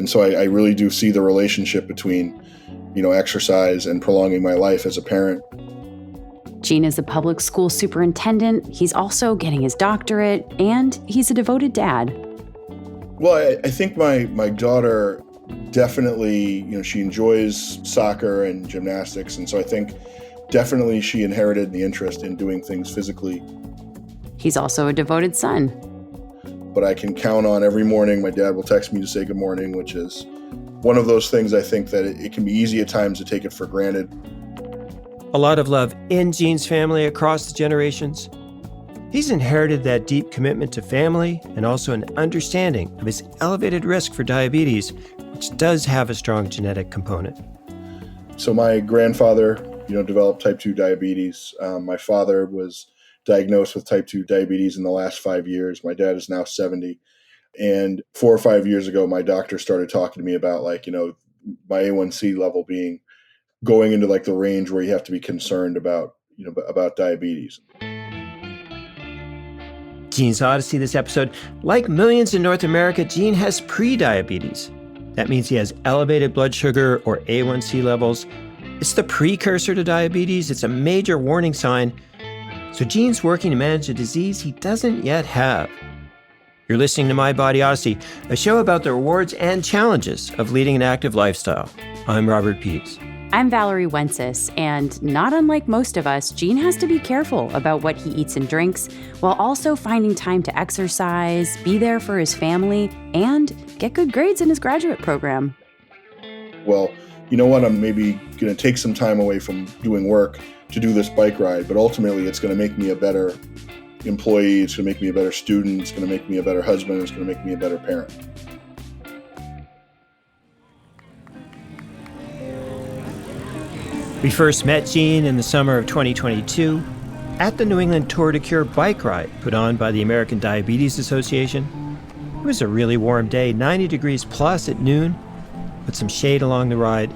And so I really do see the relationship between, exercise and prolonging my life as a parent. Gene is a public school superintendent. He's also getting his doctorate, and he's a devoted dad. Well, I think my daughter definitely, she enjoys soccer and gymnastics. And so I think definitely she inherited the interest in doing things physically. He's also a devoted son. But I can count on every morning my dad will text me to say good morning, which is one of those things I think that it can be easy at times to take it for granted. A lot of love in Gene's family across the generations. He's inherited that deep commitment to family and also an understanding of his elevated risk for diabetes, which does have a strong genetic component. So my grandfather, developed type 2 diabetes. My father was diagnosed with type 2 diabetes in the last 5 years. My dad is now 70. And 4 or 5 years ago, my doctor started talking to me about my A1C level going into the range where you have to be concerned about diabetes. Gene's Odyssey this episode. Like millions in North America, Gene has pre-diabetes. That means he has elevated blood sugar or A1C levels. It's the precursor to diabetes. It's a major warning sign. So Gene's working to manage a disease he doesn't yet have. You're listening to My Body Odyssey, a show about the rewards and challenges of leading an active lifestyle. I'm Robert Pease. I'm Valerie Wences, and not unlike most of us, Gene has to be careful about what he eats and drinks, while also finding time to exercise, be there for his family, and get good grades in his graduate program. Well, you know what? I'm maybe going to take some time away from doing work to do this bike ride, but ultimately it's going to make me a better employee, it's going to make me a better student, it's going to make me a better husband, it's going to make me a better parent. We first met Gene in the summer of 2022 at the New England Tour de Cure bike ride put on by the American Diabetes Association. It was a really warm day, 90 degrees plus at noon, with some shade along the ride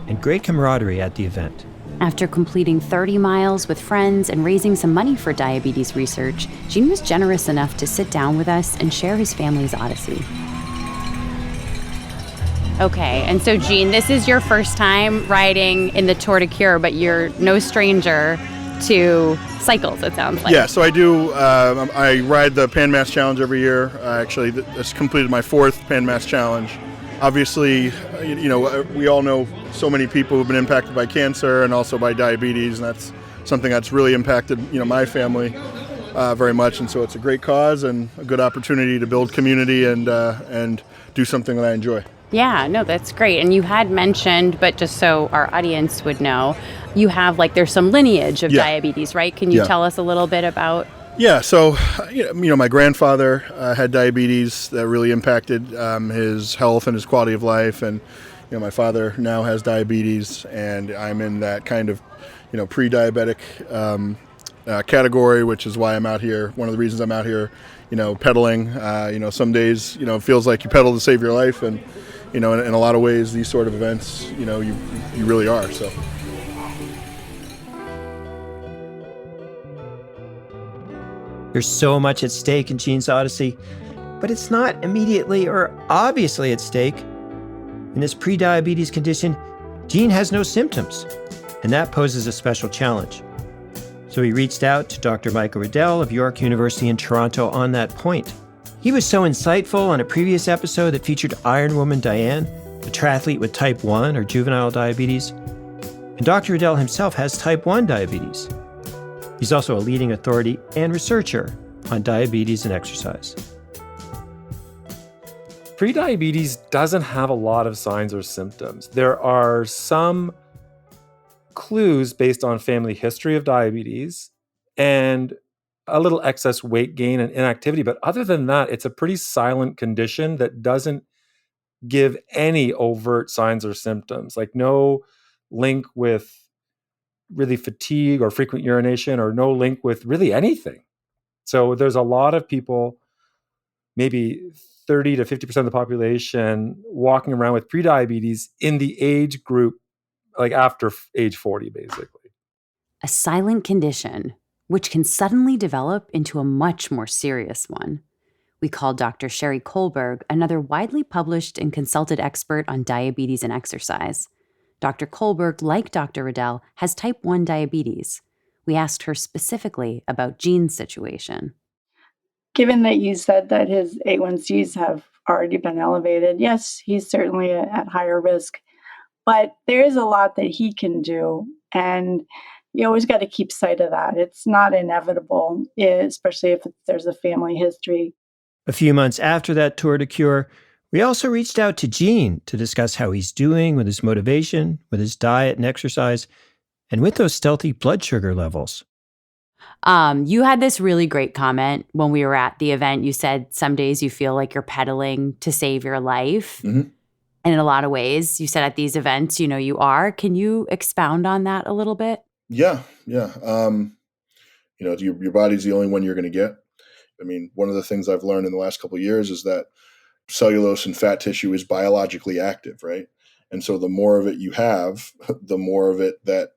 and great camaraderie at the event. After completing 30 miles with friends and raising some money for diabetes research, Gene was generous enough to sit down with us and share his family's odyssey. Okay, and so Gene, this is your first time riding in the Tour de Cure, but you're no stranger to cycles, it sounds like. Yeah, so I do. I ride the Pan Mass Challenge every year. Actually, that's completed my 4th Pan Mass Challenge. Obviously, we all know so many people who've been impacted by cancer and also by diabetes, and that's something that's really impacted, my family very much. And so it's a great cause and a good opportunity to build community and do something that I enjoy. Yeah, no, that's great. And you had mentioned, but just so our audience would know, you have there's some lineage of diabetes, right? Can you tell us a little bit about? Yeah, so, my grandfather had diabetes that really impacted his health and his quality of life. And, my father now has diabetes, and I'm in that kind of, pre-diabetic category, which is why I'm out here. One of the reasons I'm out here, pedaling. Some days, it feels like you pedal to save your life. And, in a lot of ways, these sort of events, you really are, so. There's so much at stake in Gene's Odyssey, but it's not immediately or obviously at stake. In his prediabetes condition, Gene has no symptoms, and that poses a special challenge. So he reached out to Dr. Michael Riddell of York University in Toronto on that point. He was so insightful on a previous episode that featured Iron Woman Diane, a triathlete with type 1 or juvenile diabetes. And Dr. Riddell himself has type 1 diabetes. He's also a leading authority and researcher on diabetes and exercise. Prediabetes doesn't have a lot of signs or symptoms. There are some clues based on family history of diabetes and a little excess weight gain and inactivity. But other than that, it's a pretty silent condition that doesn't give any overt signs or symptoms, like no link with really fatigue or frequent urination, or no link with really anything. So there's a lot of people, maybe 30 to 50% of the population, walking around with prediabetes in the age group, after age 40, basically. A silent condition, which can suddenly develop into a much more serious one. We called Dr. Sheri Colberg, another widely published and consulted expert on diabetes and exercise. Dr. Colberg, like Dr. Riddell, has type 1 diabetes. We asked her specifically about Gene's situation. Given that you said that his A1Cs have already been elevated, yes, he's certainly at higher risk, but there is a lot that he can do, and you always got to keep sight of that. It's not inevitable, especially if there's a family history. A few months after that tour de cure, we also reached out to Gene to discuss how he's doing with his motivation, with his diet and exercise, and with those stealthy blood sugar levels. You had this really great comment when we were at the event. You said some days you feel like you're pedaling to save your life. Mm-hmm. And in a lot of ways, you said at these events, you are. Can you expound on that a little bit? Yeah. Your body's the only one you're going to get. I mean, one of the things I've learned in the last couple of years is that cellulose and fat tissue is biologically active, right? And so the more of it you have, the more of it that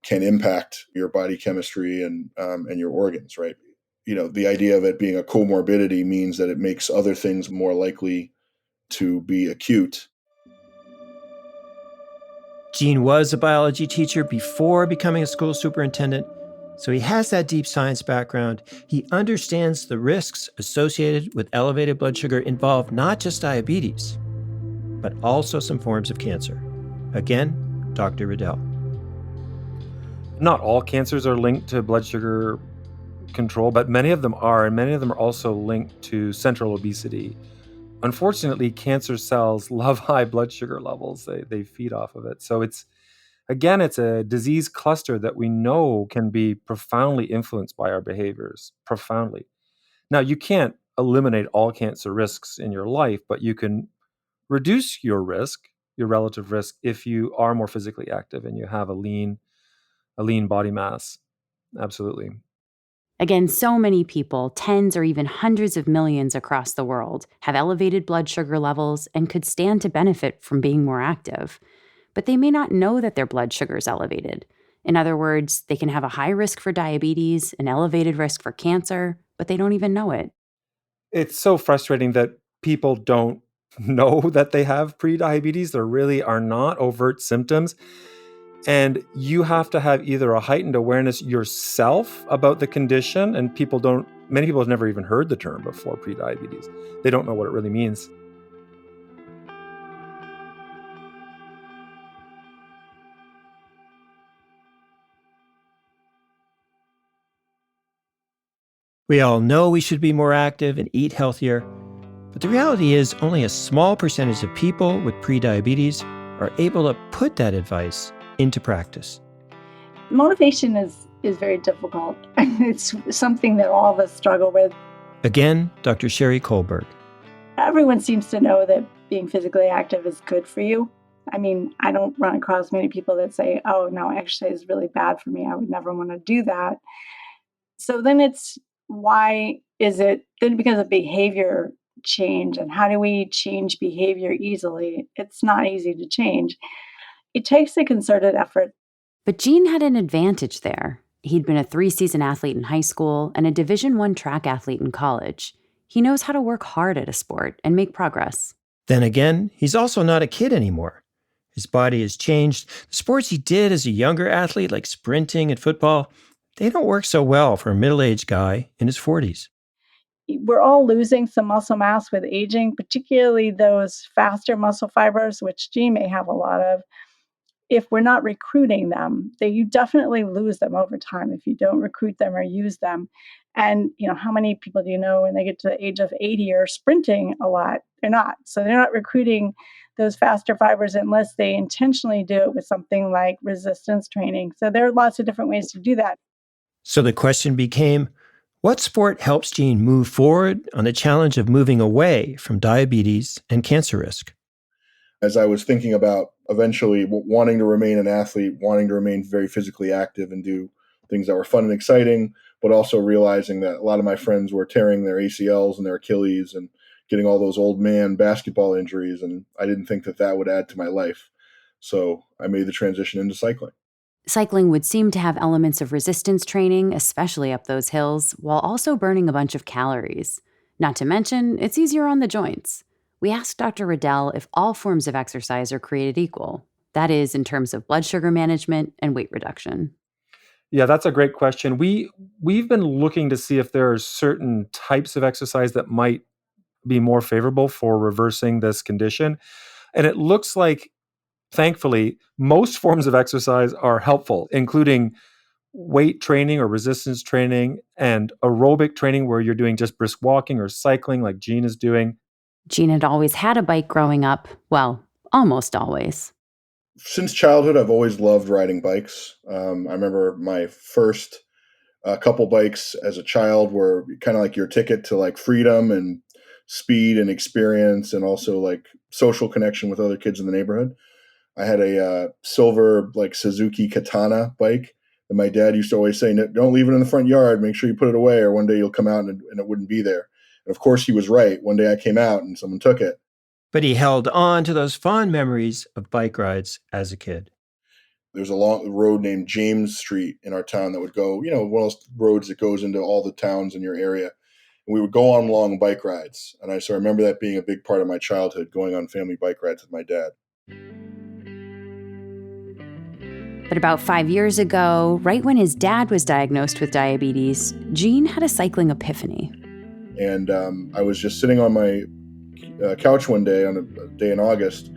can impact your body chemistry and your organs, right? The idea of it being a comorbidity means that it makes other things more likely to be acute. Gene was a biology teacher before becoming a school superintendent, so he has that deep science background. He understands the risks associated with elevated blood sugar involve not just diabetes, but also some forms of cancer. Again, Dr. Riddell. Not all cancers are linked to blood sugar control, but many of them are, and many of them are also linked to central obesity. Unfortunately, cancer cells love high blood sugar levels. They feed off of it. So it's a disease cluster that we know can be profoundly influenced by our behaviors, profoundly. Now, you can't eliminate all cancer risks in your life, but you can reduce your risk, your relative risk, if you are more physically active and you have a lean body mass. Absolutely. Again, so many people, tens or even hundreds of millions across the world, have elevated blood sugar levels and could stand to benefit from being more active. But they may not know that their blood sugar is elevated. In other words, they can have a high risk for diabetes, an elevated risk for cancer, but they don't even know it. It's so frustrating that people don't know that they have prediabetes. There really are not overt symptoms. And you have to have either a heightened awareness yourself about the condition, and many people have never even heard the term before, prediabetes. They don't know what it really means. We all know we should be more active and eat healthier, but the reality is only a small percentage of people with prediabetes are able to put that advice into practice. Motivation is very difficult. It's something that all of us struggle with. Again, Dr. Sheri Colberg. Everyone seems to know that being physically active is good for you. I mean, I don't run across many people that say, oh, no, exercise is really bad for me. I would never want to do that. So then why is it then because of behavior change, and how do we change behavior easily? It's not easy to change. It takes a concerted effort. But Gene had an advantage there. He'd been a 3-season athlete in high school and a Division I track athlete in college. He knows how to work hard at a sport and make progress. Then again, he's also not a kid anymore. His body has changed. The sports he did as a younger athlete, like sprinting and football, they don't work so well for a middle-aged guy in his 40s. We're all losing some muscle mass with aging, particularly those faster muscle fibers, which Gene may have a lot of. If we're not recruiting them, you definitely lose them over time if you don't recruit them or use them. And, how many people do you know when they get to the age of 80 are sprinting a lot? They're not. So they're not recruiting those faster fibers unless they intentionally do it with something like resistance training. So there are lots of different ways to do that. So the question became, what sport helps Gene move forward on the challenge of moving away from diabetes and cancer risk? As I was thinking about eventually wanting to remain an athlete, wanting to remain very physically active and do things that were fun and exciting, but also realizing that a lot of my friends were tearing their ACLs and their Achilles and getting all those old man basketball injuries, and I didn't think that would add to my life. So I made the transition into cycling. Cycling would seem to have elements of resistance training, especially up those hills, while also burning a bunch of calories. Not to mention, it's easier on the joints. We asked Dr. Riddell if all forms of exercise are created equal. That is, in terms of blood sugar management and weight reduction. Yeah, that's a great question. We've been looking to see if there are certain types of exercise that might be more favorable for reversing this condition. And it looks like, thankfully, most forms of exercise are helpful, including weight training or resistance training and aerobic training where you're doing just brisk walking or cycling like Jean is doing. Jean had always had a bike growing up. Well, almost always. Since childhood, I've always loved riding bikes. I remember my first couple bikes as a child were kind of like your ticket to like freedom and speed and experience and also like social connection with other kids in the neighborhood. I had a silver like Suzuki Katana bike that my dad used to always say, don't leave it in the front yard. Make sure you put it away or one day you'll come out and it wouldn't be there. And of course he was right. One day I came out and someone took it. But he held on to those fond memories of bike rides as a kid. There's a long road named James Street in our town that would go, one of those roads that goes into all the towns in your area. And we would go on long bike rides. And I remember that being a big part of my childhood, going on family bike rides with my dad. But about 5 years ago, right when his dad was diagnosed with diabetes, Jean had a cycling epiphany. And I was just sitting on my couch one day on a day in August.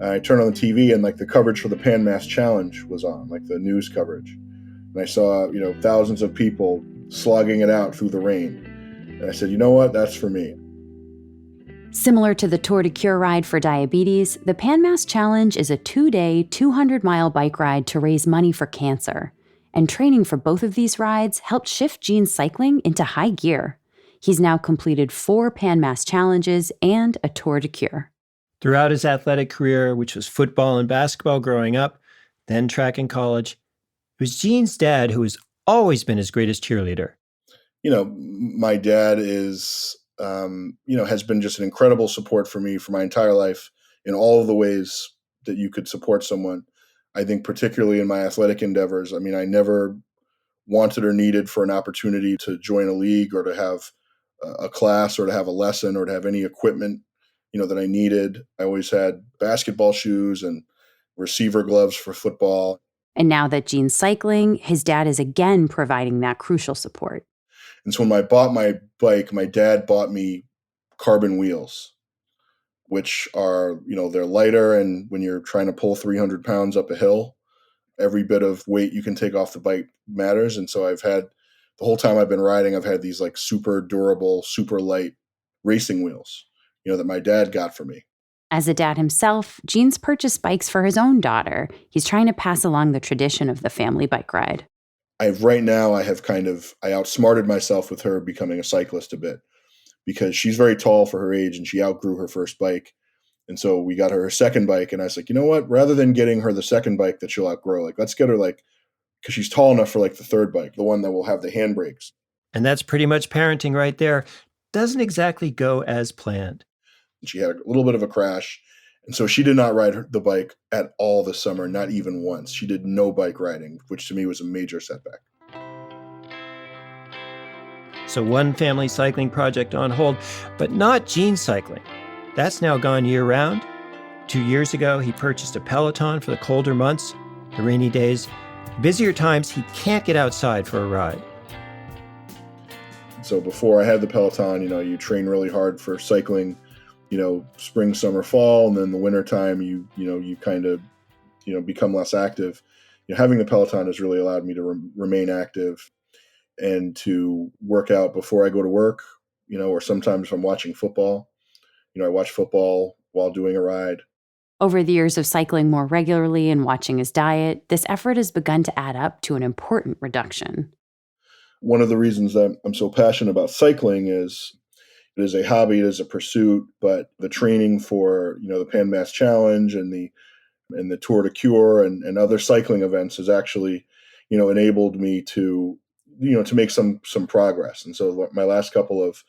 I turned on the TV and like the coverage for the Pan Mass Challenge was on, like the news coverage. And I saw, thousands of people slogging it out through the rain. And I said, you know what? That's for me. Similar to the Tour de Cure ride for diabetes, the Pan Mass Challenge is a 2-day, 200-mile bike ride to raise money for cancer. And training for both of these rides helped shift Jean's cycling into high gear. He's now completed 4 Pan Mass Challenges and a Tour de Cure. Throughout his athletic career, which was football and basketball growing up, then track in college, it was Jean's dad who has always been his greatest cheerleader. My dad is, has been just an incredible support for me for my entire life in all of the ways that you could support someone. I think particularly in my athletic endeavors. I mean, I never wanted or needed for an opportunity to join a league or to have a class or to have a lesson or to have any equipment, that I needed. I always had basketball shoes and receiver gloves for football. And now that Jean's cycling, his dad is again providing that crucial support. And so when I bought my bike, my dad bought me carbon wheels, which are, they're lighter. And when you're trying to pull 300 pounds up a hill, every bit of weight you can take off the bike matters. And so the whole time I've been riding, I've had these like super durable, super light racing wheels, that my dad got for me. As a dad himself, Jean's purchased bikes for his own daughter. He's trying to pass along the tradition of the family bike ride. Right now I outsmarted myself with her becoming a cyclist a bit because she's very tall for her age and she outgrew her first bike. And so we got her second bike and I was like, you know what, rather than getting her the second bike that she'll outgrow, like let's get her because she's tall enough for like the third bike, the one that will have the handbrakes. And that's pretty much parenting right there. Doesn't exactly go as planned. She had a little bit of a crash. And so she did not ride the bike at all this summer, not even once. She did no bike riding, which to me was a major setback. So one family cycling project on hold, but not Jean's cycling. That's now gone year-round. 2 years ago, he purchased a Peloton for the colder months, the rainy days. Busier times, he can't get outside for a ride. So before I had the Peloton, you train really hard for cycling, spring, summer, fall, and then the winter time, you kind of, become less active. Having the Peloton has really allowed me to remain active and to work out before I go to work, or sometimes if I'm watching football, I watch football while doing a ride. Over the years of cycling more regularly and watching his diet, this effort has begun to add up to an important reduction. One of the reasons that I'm so passionate about cycling is it is a hobby, it is a pursuit, but the training for, the Pan Mass Challenge and the Tour de Cure and other cycling events has actually, enabled me to, to make some progress. And so my last couple of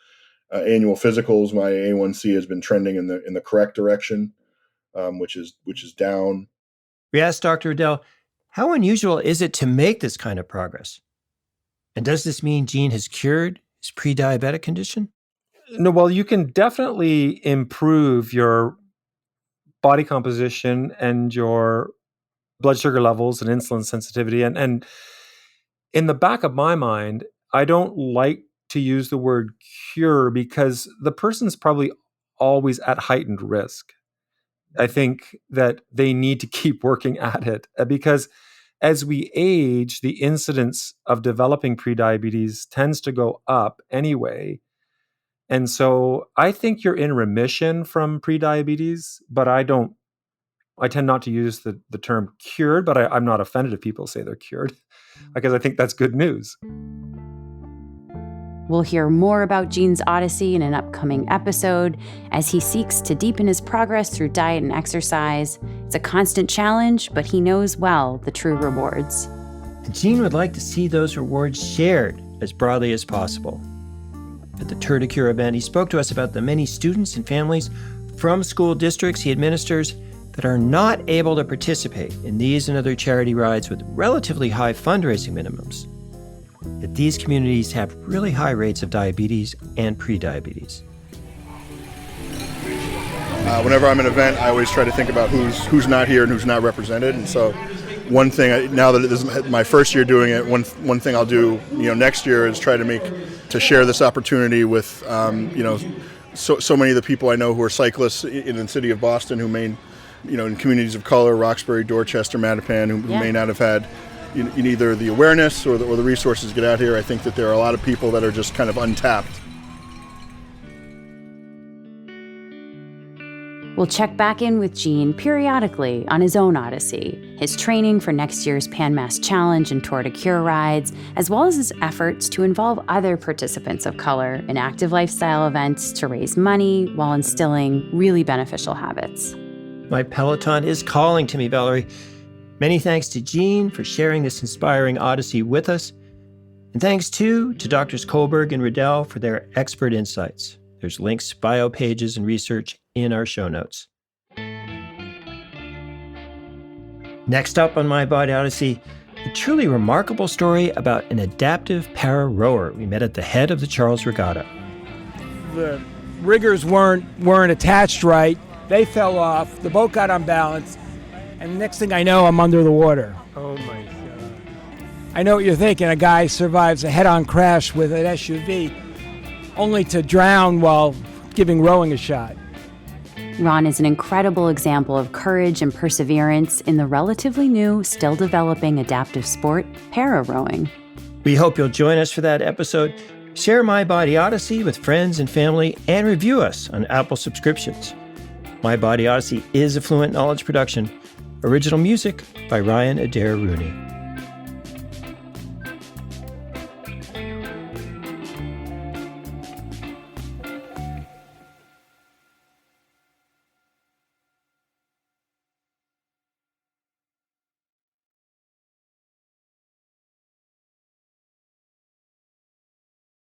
annual physicals, my A1C has been trending in the correct direction, which is down. We asked Dr. Riddell, how unusual is it to make this kind of progress? And does this mean Jean has cured his pre-diabetic condition? No, well, you can definitely improve your body composition and your blood sugar levels and insulin sensitivity. And in the back of my mind, I don't like to use the word cure because the person's probably always at heightened risk. I think that they need to keep working at it because as we age, the incidence of developing prediabetes tends to go up anyway. And so I think you're in remission from prediabetes, but I tend not to use the term cured, but I'm not offended if people say they're cured because I think that's good news. We'll hear more about Gene's odyssey in an upcoming episode as he seeks to deepen his progress through diet and exercise. It's a constant challenge, but he knows well the true rewards. Gene would like to see those rewards shared as broadly as possible. At the Tour de Cure event, he spoke to us about the many students and families from school districts he administers that are not able to participate in these and other charity rides with relatively high fundraising minimums. That these communities have really high rates of diabetes and prediabetes. Whenever I'm at an event, I always try to think about who's not here and who's not represented. And so one thing, now that this is my first year doing it, one thing I'll do next year is try to share this opportunity with so many of the people I know who are cyclists in the city of Boston who may, in communities of color, Roxbury, Dorchester, Mattapan, who may not have had either the awareness or the resources to get out here. I think that there are a lot of people that are just kind of untapped. We'll check back in with Gene periodically on his own odyssey, his training for next year's Pan Mass Challenge and Tour de Cure rides, as well as his efforts to involve other participants of color in active lifestyle events to raise money while instilling really beneficial habits. My Peloton is calling to me, Valerie. Many thanks to Gene for sharing this inspiring odyssey with us. And thanks, too, to Drs. Colberg and Riddell for their expert insights. There's links, bio pages, and research in our show notes. Next up on My Body Odyssey, a truly remarkable story about an adaptive para-rower we met at the head of the Charles Regatta. The riggers weren't attached right. They fell off. The boat got unbalanced. And the next thing I know, I'm under the water. Oh my God. I know what you're thinking. A guy survives a head-on crash with an SUV only to drown while giving rowing a shot. Ron is an incredible example of courage and perseverance in the relatively new, still developing adaptive sport, para-rowing. We hope you'll join us for that episode. Share My Body Odyssey with friends and family and review us on Apple subscriptions. My Body Odyssey is a Fluent Knowledge production. Original music by Ryan Adair Rooney.